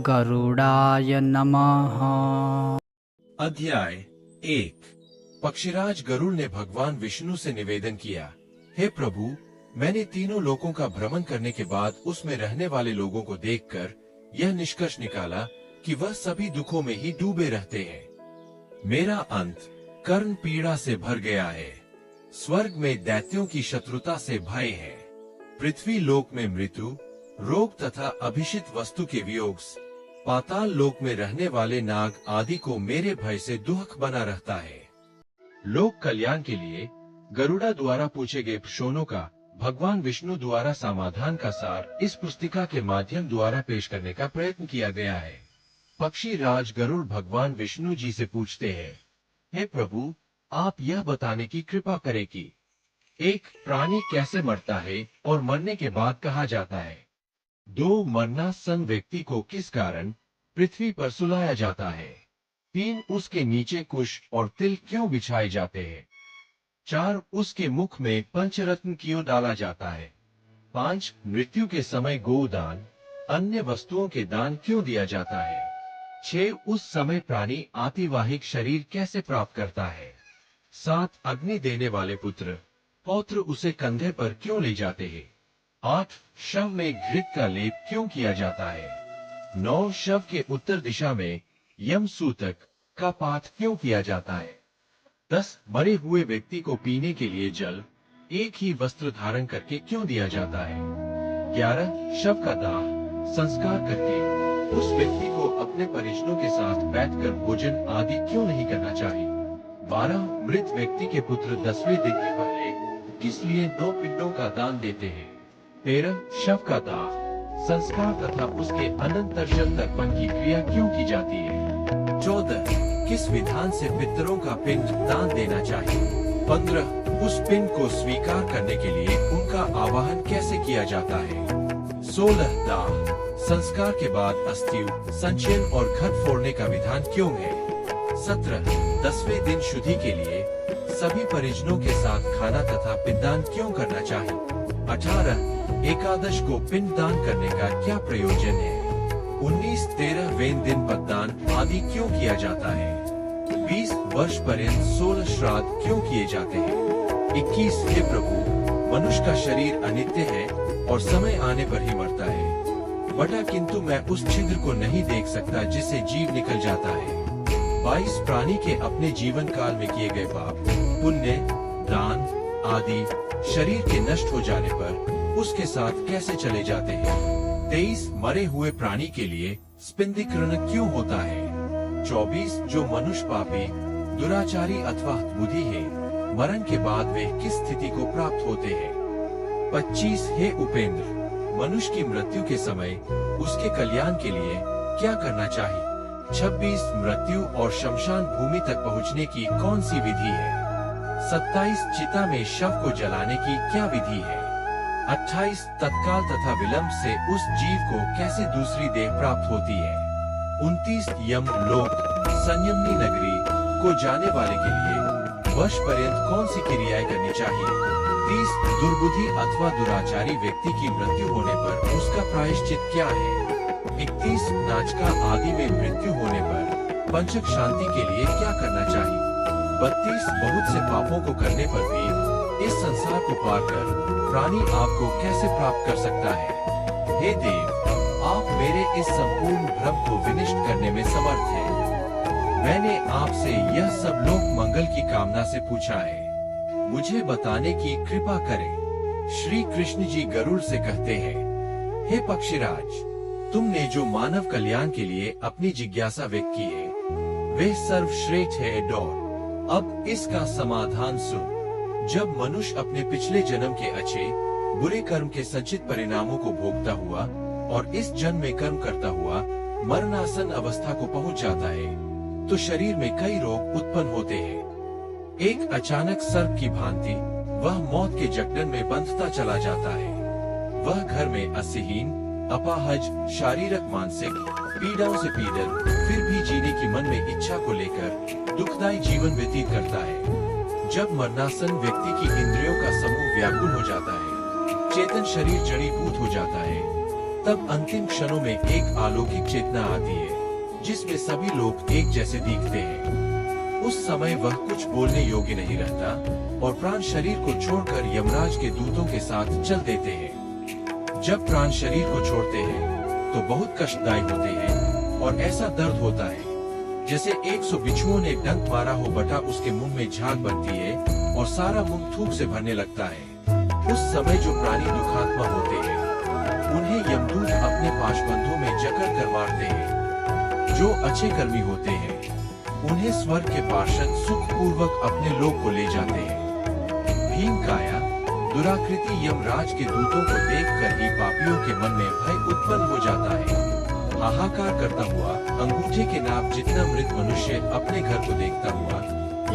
गरुड़ाय नमः। अध्याय 1। पक्षीराज गरुड़ ने भगवान विष्णु से निवेदन किया, हे प्रभु, मैंने तीनों लोकों का भ्रमण करने के बाद उसमें रहने वाले लोगों को देखकर यह निष्कर्ष निकाला कि वह सभी दुखों में ही डूबे रहते हैं। मेरा अंत कर्ण पीड़ा से भर गया है। स्वर्ग में दैत्यों की शत्रुता से भय है। पृथ्वी लोक में मृत्यु, रोग तथा अभिषित वस्तु के वियोग, पाताल लोक में रहने वाले नाग आदि को मेरे भय से दुख बना रहता है। लोक कल्याण के लिए गरुड़ा द्वारा पूछे गए प्रश्नों का भगवान विष्णु द्वारा समाधान का सार इस पुस्तिका के माध्यम द्वारा पेश करने का प्रयत्न किया गया है। पक्षी राज गरुड़ भगवान विष्णु जी से पूछते हैं, हे प्रभु, आप यह बताने की कृपा करें कि एक प्राणी कैसे मरता है और मरने के बाद कहा जाता है। 2 मरणासन व्यक्ति को किस कारण पृथ्वी पर सुलाया जाता है। 3 उसके नीचे कुश और तिल क्यों बिछाए जाते हैं। 4 उसके मुख में पंचरत्न क्यों डाला जाता है। 5 मृत्यु के समय गोदान अन्य वस्तुओं के दान क्यों दिया जाता है। 6 उस समय प्राणी आतिवाहिक शरीर कैसे प्राप्त करता है। 7 अग्नि देने वाले पुत्र पौत्र उसे कंधे पर क्यों ले जाते हैं। 8 शव में घृत का लेप क्यों किया जाता है। 9 शव के उत्तर दिशा में यम सूतक का पाठ क्यों किया जाता है। 10 मरे हुए व्यक्ति को पीने के लिए जल एक ही वस्त्र धारण करके क्यों दिया जाता है। 11 शव का दाह संस्कार करके उस व्यक्ति को अपने परिजनों के साथ बैठकर भोजन आदि क्यों नहीं करना चाहिए। 12 मृत व्यक्ति के पुत्र 10वें दिन के पहले इसलिए 2 पिंडों का दान देते हैं। 13 शव का दाह संस्कार तथा उसके अनंतर शव तर्पण की क्रिया क्यों की जाती है। 14 किस विधान से पितरों का पिंड दान देना चाहिए। 15 उस पिंड को स्वीकार करने के लिए उनका आवाहन कैसे किया जाता है। 16 दाह संस्कार के बाद अस्थि संचयन और घट फोड़ने का विधान क्यों है। 17 10वें दिन शुद्धि के लिए सभी परिजनों के साथ खाना तथा पिंडदान क्यों करना चाहिए। 18 एकादश को पिंडदान करने का क्या प्रयोजन है। 19 13वें दिन पददान आदि क्यों किया जाता है। 20 वर्ष पर्यंत 16 श्राद्ध क्यों किए जाते हैं। 21 हे प्रभु, मनुष्य का शरीर अनित्य है और समय आने पर ही मरता है। बटा किंतु मैं उस छिद्र को नहीं देख सकता जिससे जीव निकल जाता है। 22 प्राणी के अपने जीवन काल में किए गए पाप, पुण्य, दान आदि शरीर के नष्ट हो जाने पर उसके साथ कैसे चले जाते हैं। 23 मरे हुए प्राणी के लिए स्पिंदीकरण क्यों होता है। 24 जो मनुष्य पापी, दुराचारी अथवा बुद्धि है, मरण के बाद वे किस स्थिति को प्राप्त होते हैं। 25 हे उपेंद्र, मनुष्य की मृत्यु के समय उसके कल्याण के लिए क्या करना चाहिए। 26 मृत्यु और शमशान भूमि तक पहुंचने की कौन सी विधि है। 27 चिता में शव को जलाने की क्या विधि है। 28 तत्काल तथा विलंब से उस जीव को कैसे दूसरी देह प्राप्त होती है। 29 यम लोक संयमनी नगरी को जाने वाले के लिए वर्ष पर्यंत कौन सी क्रियाएं करनी चाहिए। 30 दुर्बुद्धि अथवा दुराचारी व्यक्ति की मृत्यु होने पर उसका प्रायश्चित क्या है। 31 नाचका आदि में मृत्यु होने पर पंचक शांति के लिए क्या करना चाहिए। 32 बहुत से पापों को करने पर भी इस संसार को पार कर प्राणी आपको कैसे प्राप्त कर सकता है। हे देव, आप मेरे इस संपूर्ण भ्रम को विनिष्ट करने में समर्थ हैं। मैंने आपसे यह सब लोक मंगल की कामना से पूछा है, मुझे बताने की कृपा करें। श्री कृष्ण जी गरुड़ से कहते हैं, हे पक्षीराज, तुमने जो मानव कल्याण के लिए अपनी जिज्ञासा व्यक्त की है वे सर्वश्रेष्ठ है। अब इसका समाधान सुन। जब मनुष्य अपने पिछले जन्म के अच्छे बुरे कर्म के संचित परिणामों को भोगता हुआ और इस जन्म में कर्म करता हुआ मरणासन अवस्था को पहुंच जाता है तो शरीर में कई रोग उत्पन्न होते हैं। एक अचानक सर्प की भांति वह मौत के जकड़न में बंधता चला जाता है। वह घर में अस्यहीन, अपाहज, शारीरिक मानसिक पीड़ाओं से पीड़ित फिर भी जीने की मन में इच्छा को लेकर दुखदायी जीवन व्यतीत करता है। जब मरणासन व्यक्ति की इंद्रियों का समूह व्याकुल हो जाता है, चेतन शरीर जड़ीभूत हो जाता है, तब अंतिम क्षणों में एक अलौकिक चेतना आती है जिसमें सभी लोग एक जैसे दिखते हैं। उस समय वह कुछ बोलने योग्य नहीं रहता और प्राण शरीर को छोड़कर यमराज के दूतों के साथ चल देते हैं। जब प्राण शरीर को छोड़ते हैं तो बहुत कष्टदायी होते हैं और ऐसा दर्द होता है जैसे 100 बिच्छुओं ने डंक मारा हो, बटा उसके मुंह में झाग बनती है और सारा मुंह थूक से भरने लगता है। उस समय जो प्राणी दुखात्मा होते हैं उन्हें यमदूत अपने पाशबंधों में जकड़ कर मारते हैं। जो अच्छे कर्मी होते हैं उन्हें स्वर्ग के पार्षद सुख पूर्वक अपने लोक को ले जाते हैं। भीमकाया दुराकृति यमराज के दूतों को देखकर ही पापियों के मन में भय उत्पन्न हो जाता है। हाहाकार करता हुआ अंगूठे के नाप जितना मृत मनुष्य अपने घर को देखता हुआ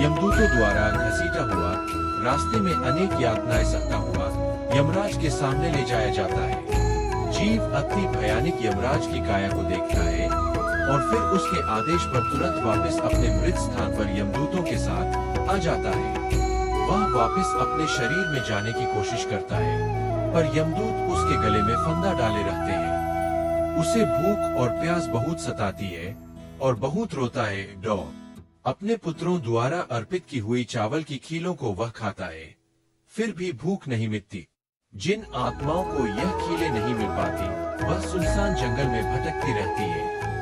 यमदूतों द्वारा घसीटा हुआ रास्ते में अनेक यातनाएं सहता हुआ यमराज के सामने ले जाया जाता है। जीव अति भयानक यमराज की काया को देखता है और फिर उसके आदेश पर तुरंत वापस अपने मृत स्थान पर यमदूतों के साथ आ जाता है। वह वापस अपने शरीर में जाने की कोशिश करता है पर यमदूत उसके गले में फंदा डाले रहते हैं। उसे भूख और प्यास बहुत सताती है और बहुत रोता है। डॉ अपने पुत्रों द्वारा अर्पित की हुई चावल की खीलों को वह खाता है, फिर भी भूख नहीं मिटती। जिन आत्माओं को यह खीलें नहीं मिल पाती वह सुनसान जंगल में भटकती रहती है।